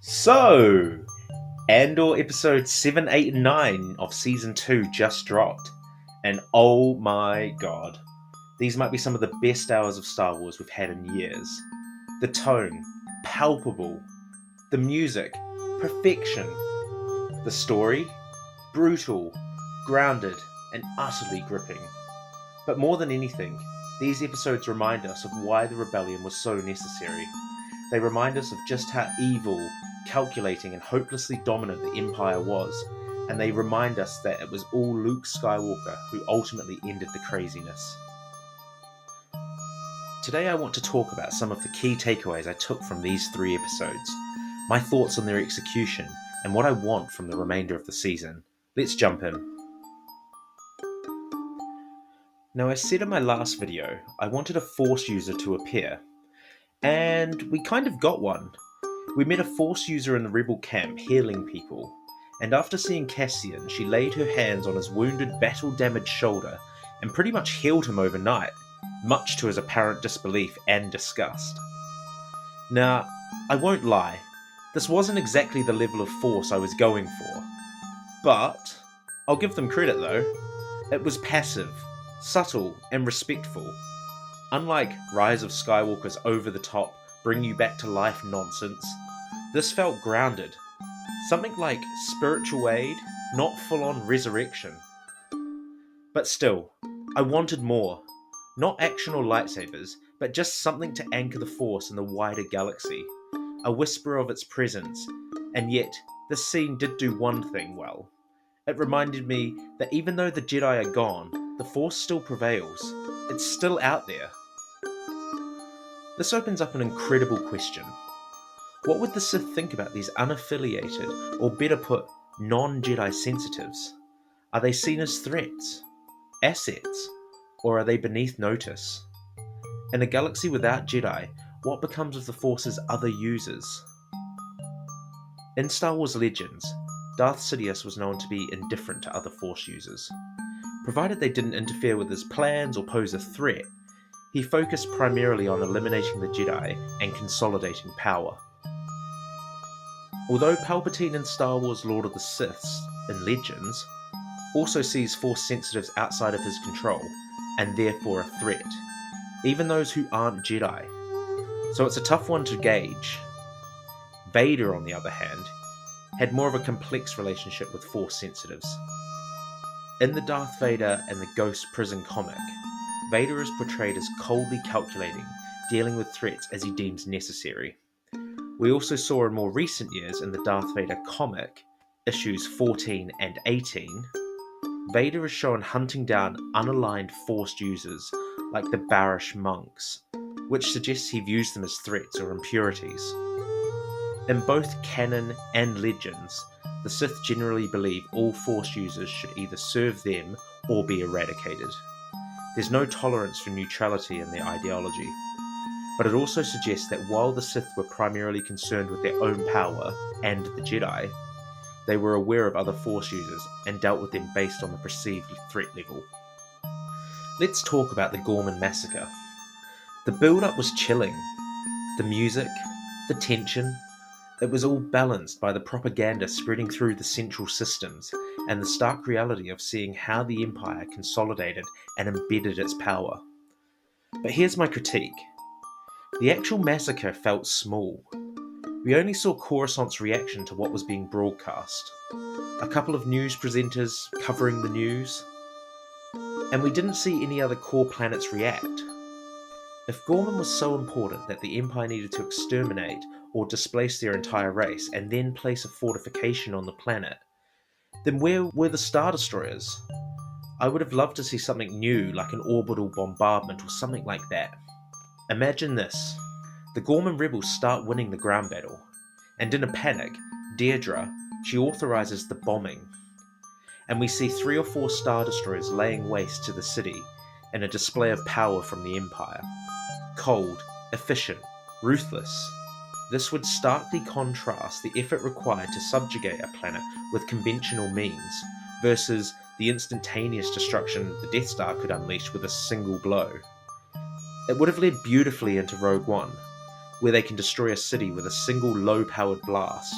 So, Andor episode 7, 8, and 9 of season 2 just dropped. And oh my god, these might be some of the best hours of Star Wars we've had in years. The tone, palpable. The music, perfection. The story, brutal, grounded, and utterly gripping. But more than anything, these episodes remind us of why the rebellion was so necessary. They remind us of just how evil, calculating, and hopelessly dominant the Empire was, and they remind us that it was all Luke Skywalker who ultimately ended the craziness. Today I want to talk about some of the key takeaways I took from these 3 episodes, my thoughts on their execution, and what I want from the remainder of the season. Let's jump in. Now, as said in my last video, I wanted a Force user to appear, and we kind of got one. We met a Force user in the Rebel camp healing people, and after seeing Cassian, she laid her hands on his wounded, battle-damaged shoulder and pretty much healed him overnight, much to his apparent disbelief and disgust. Now, I won't lie, this wasn't exactly the level of Force I was going for, but I'll give them credit though. It was passive, subtle, and respectful. Unlike Rise of Skywalker's over-the-top, bring-you-back-to-life nonsense, this felt grounded. Something like spiritual aid, not full-on resurrection. But still, I wanted more. Not action or lightsabers, but just something to anchor the Force in the wider galaxy. A whisper of its presence, and yet, this scene did do one thing well. It reminded me that even though the Jedi are gone, the Force still prevails. It's still out there. This opens up an incredible question. What would the Sith think about these unaffiliated, or better put, non-Jedi sensitives? Are they seen as threats? Assets? Or are they beneath notice? In a galaxy without Jedi, what becomes of the Force's other users? In Star Wars Legends, Darth Sidious was known to be indifferent to other Force users. Provided they didn't interfere with his plans or pose a threat, he focused primarily on eliminating the Jedi and consolidating power. Although Palpatine in Star Wars Lord of the Siths, in Legends, also sees Force sensitives outside of his control, and therefore a threat, even those who aren't Jedi. So it's a tough one to gauge. Vader, on the other hand, had more of a complex relationship with Force sensitives. In the Darth Vader and the Ghost Prison comic, Vader is portrayed as coldly calculating, dealing with threats as he deems necessary. We also saw in more recent years in the Darth Vader comic, issues 14 and 18, Vader is shown hunting down unaligned Force users like the Barish monks, which suggests he views them as threats or impurities. In both canon and legends, the Sith generally believe all Force users should either serve them or be eradicated. There's no tolerance for neutrality in their ideology, but it also suggests that while the Sith were primarily concerned with their own power and the Jedi, they were aware of other Force users and dealt with them based on the perceived threat level. Let's talk about the Ghorman Massacre. The build-up was chilling. The music, the tension, it was all balanced by the propaganda spreading through the central systems and the stark reality of seeing how the Empire consolidated and embedded its power. But here's my critique. The actual massacre felt small. We only saw Coruscant's reaction to what was being broadcast. A couple of news presenters covering the news. And we didn't see any other core planets react. If Gorman was so important that the Empire needed to exterminate or displace their entire race and then place a fortification on the planet, then where were the Star Destroyers? I would have loved to see something new like an orbital bombardment or something like that. Imagine this. The Gorman rebels start winning the ground battle, and in a panic, Dedra, she authorises the bombing. And we see 3 or 4 Star Destroyers laying waste to the city in a display of power from the Empire. Cold, efficient, ruthless. This would starkly contrast the effort required to subjugate a planet with conventional means versus the instantaneous destruction the Death Star could unleash with a single blow. It would have led beautifully into Rogue One, where they can destroy a city with a single low-powered blast.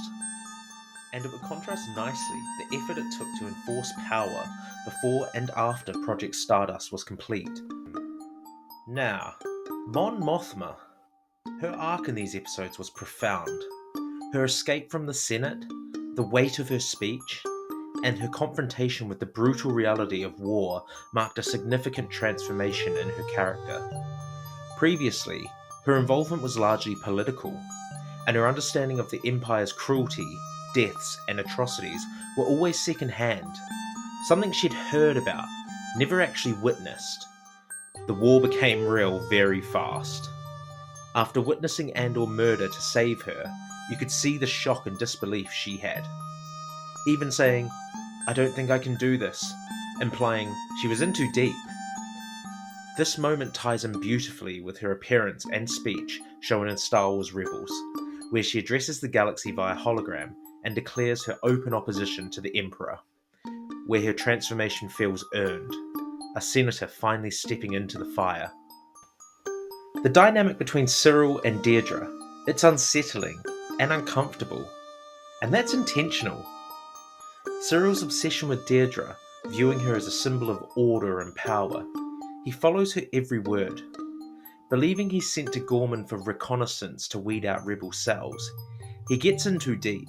And it would contrast nicely the effort it took to enforce power before and after Project Stardust was complete. Now, Mon Mothma. Her arc in these episodes was profound. Her escape from the Senate, the weight of her speech, and her confrontation with the brutal reality of war marked a significant transformation in her character. Previously, her involvement was largely political, and her understanding of the Empire's cruelty, deaths, and atrocities were always second-hand, something she'd heard about, never actually witnessed. The war became real very fast. After witnessing Andor murder to save her, you could see the shock and disbelief she had. Even saying, "I don't think I can do this," implying she was in too deep. This moment ties in beautifully with her appearance and speech shown in Star Wars Rebels, where she addresses the galaxy via hologram and declares her open opposition to the Emperor, where her transformation feels earned, a senator finally stepping into the fire. The dynamic between Cyril and Dedra, it's unsettling and uncomfortable, and that's intentional. Cyril's obsession with Dedra, viewing her as a symbol of order and power, he follows her every word. Believing he's sent to Gorman for reconnaissance to weed out rebel cells, he gets in too deep.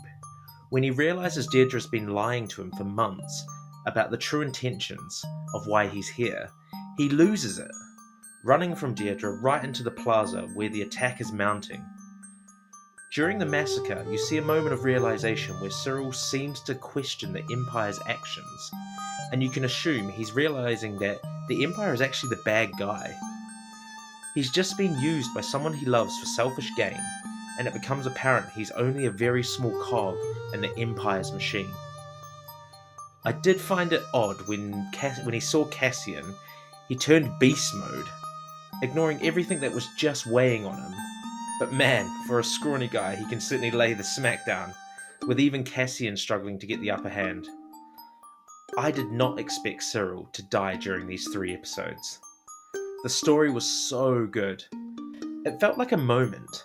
When he realizes Dedra's been lying to him for months about the true intentions of why he's here, he loses it, running from Dedra right into the plaza where the attack is mounting. During the massacre, you see a moment of realization where Cyril seems to question the Empire's actions, and you can assume he's realizing that the Empire is actually the bad guy. He's just been used by someone he loves for selfish gain, and it becomes apparent he's only a very small cog in the Empire's machine. I did find it odd when he saw Cassian, he turned beast mode, ignoring everything that was just weighing on him. But man, for a scrawny guy, he can certainly lay the smackdown, with even Cassian struggling to get the upper hand. I did not expect Cyril to die during these 3 episodes. The story was so good. It felt like a moment.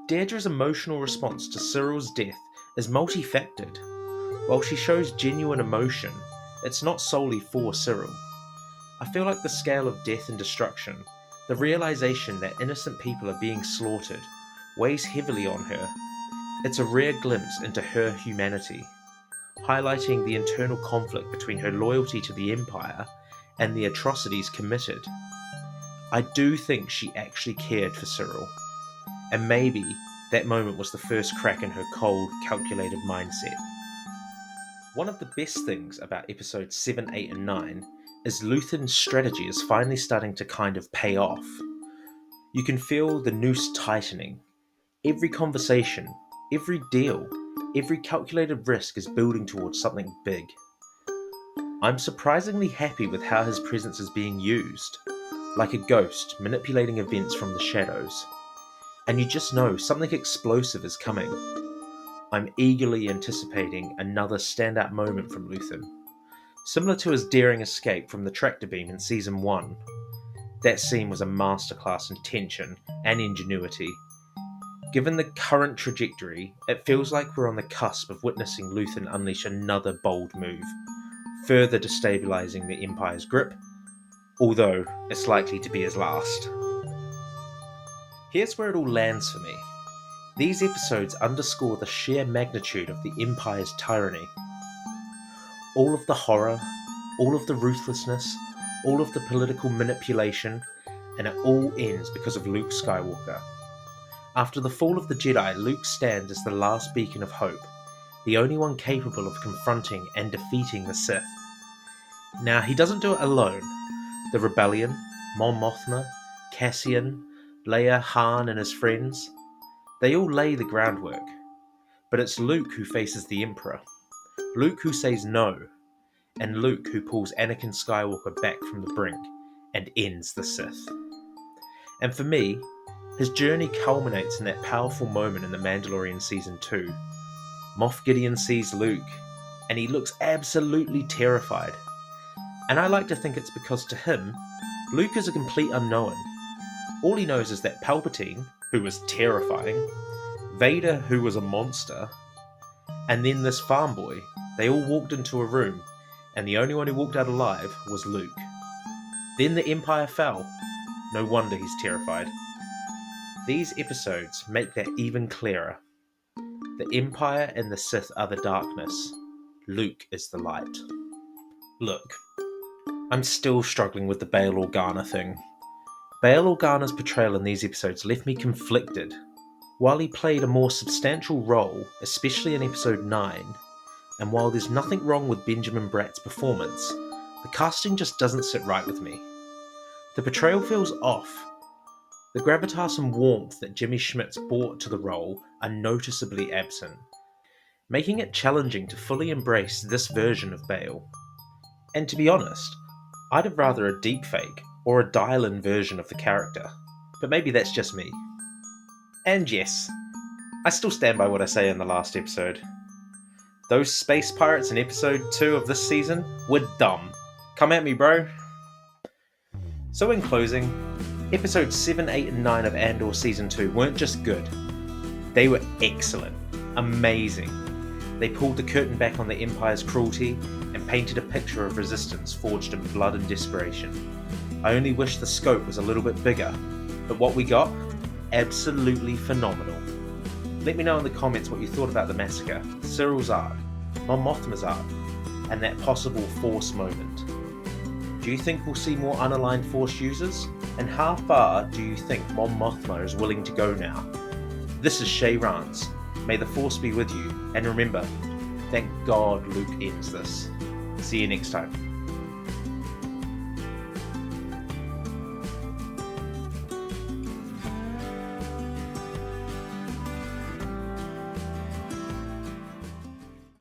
Dedra's emotional response to Cyril's death is multifactored. While she shows genuine emotion, it's not solely for Cyril. I feel like the scale of death and destruction, the realization that innocent people are being slaughtered, weighs heavily on her. It's a rare glimpse into her humanity, highlighting the internal conflict between her loyalty to the Empire and the atrocities committed. I do think she actually cared for Cyril, and maybe that moment was the first crack in her cold, calculated mindset. One of the best things about episodes 7, 8, and 9 is Luthen's strategy is finally starting to kind of pay off. You can feel the noose tightening. Every conversation, every deal, every calculated risk is building towards something big. I'm surprisingly happy with how his presence is being used, like a ghost manipulating events from the shadows. And you just know something explosive is coming. I'm eagerly anticipating another standout moment from Luthen, similar to his daring escape from the tractor beam in Season 1. That scene was a masterclass in tension and ingenuity. Given the current trajectory, it feels like we're on the cusp of witnessing Luthen unleash another bold move, further destabilizing the Empire's grip, although it's likely to be his last. Here's where it all lands for me. These episodes underscore the sheer magnitude of the Empire's tyranny. All of the horror, all of the ruthlessness, all of the political manipulation, and it all ends because of Luke Skywalker. After the fall of the Jedi, Luke stands as the last beacon of hope, the only one capable of confronting and defeating the Sith. Now, he doesn't do it alone. The Rebellion, Mon Mothma, Cassian, Leia, Han, and his friends, they all lay the groundwork. But it's Luke who faces the Emperor, Luke who says no, and Luke who pulls Anakin Skywalker back from the brink and ends the Sith. And for me, his journey culminates in that powerful moment in The Mandalorian Season 2. Moff Gideon sees Luke, and he looks absolutely terrified. And I like to think it's because to him, Luke is a complete unknown. All he knows is that Palpatine, who was terrifying, Vader, who was a monster, and then this farm boy. They all walked into a room, and the only one who walked out alive was Luke. Then the Empire fell. No wonder he's terrified. These episodes make that even clearer. The Empire and the Sith are the darkness. Luke is the light. Look, I'm still struggling with the Bail Organa thing. Bail Organa's portrayal in these episodes left me conflicted. While he played a more substantial role, especially in episode 9, and while there's nothing wrong with Benjamin Bratt's performance, the casting just doesn't sit right with me. The portrayal feels off. The gravitas and warmth that Jimmy Schmidt's brought to the role are noticeably absent, making it challenging to fully embrace this version of Bail. And to be honest, I'd have rather a deepfake or a dial-in version of the character, but maybe that's just me. And yes, I still stand by what I say in the last episode. Those space pirates in episode 2 of this season were dumb. Come at me, bro. So in closing, episodes 7, 8 and 9 of Andor Season 2 weren't just good. They were excellent. Amazing. They pulled the curtain back on the Empire's cruelty and painted a picture of resistance forged in blood and desperation. I only wish the scope was a little bit bigger, but what we got? Absolutely phenomenal. Let me know in the comments what you thought about the massacre, Cyril's arc, Mon Mothma's arc, and that possible Force moment. Do you think we'll see more unaligned Force users? And how far do you think Mon Mothma is willing to go now? This is Shay Rance. May the Force be with you, and remember, thank God Luke ends this. See you next time.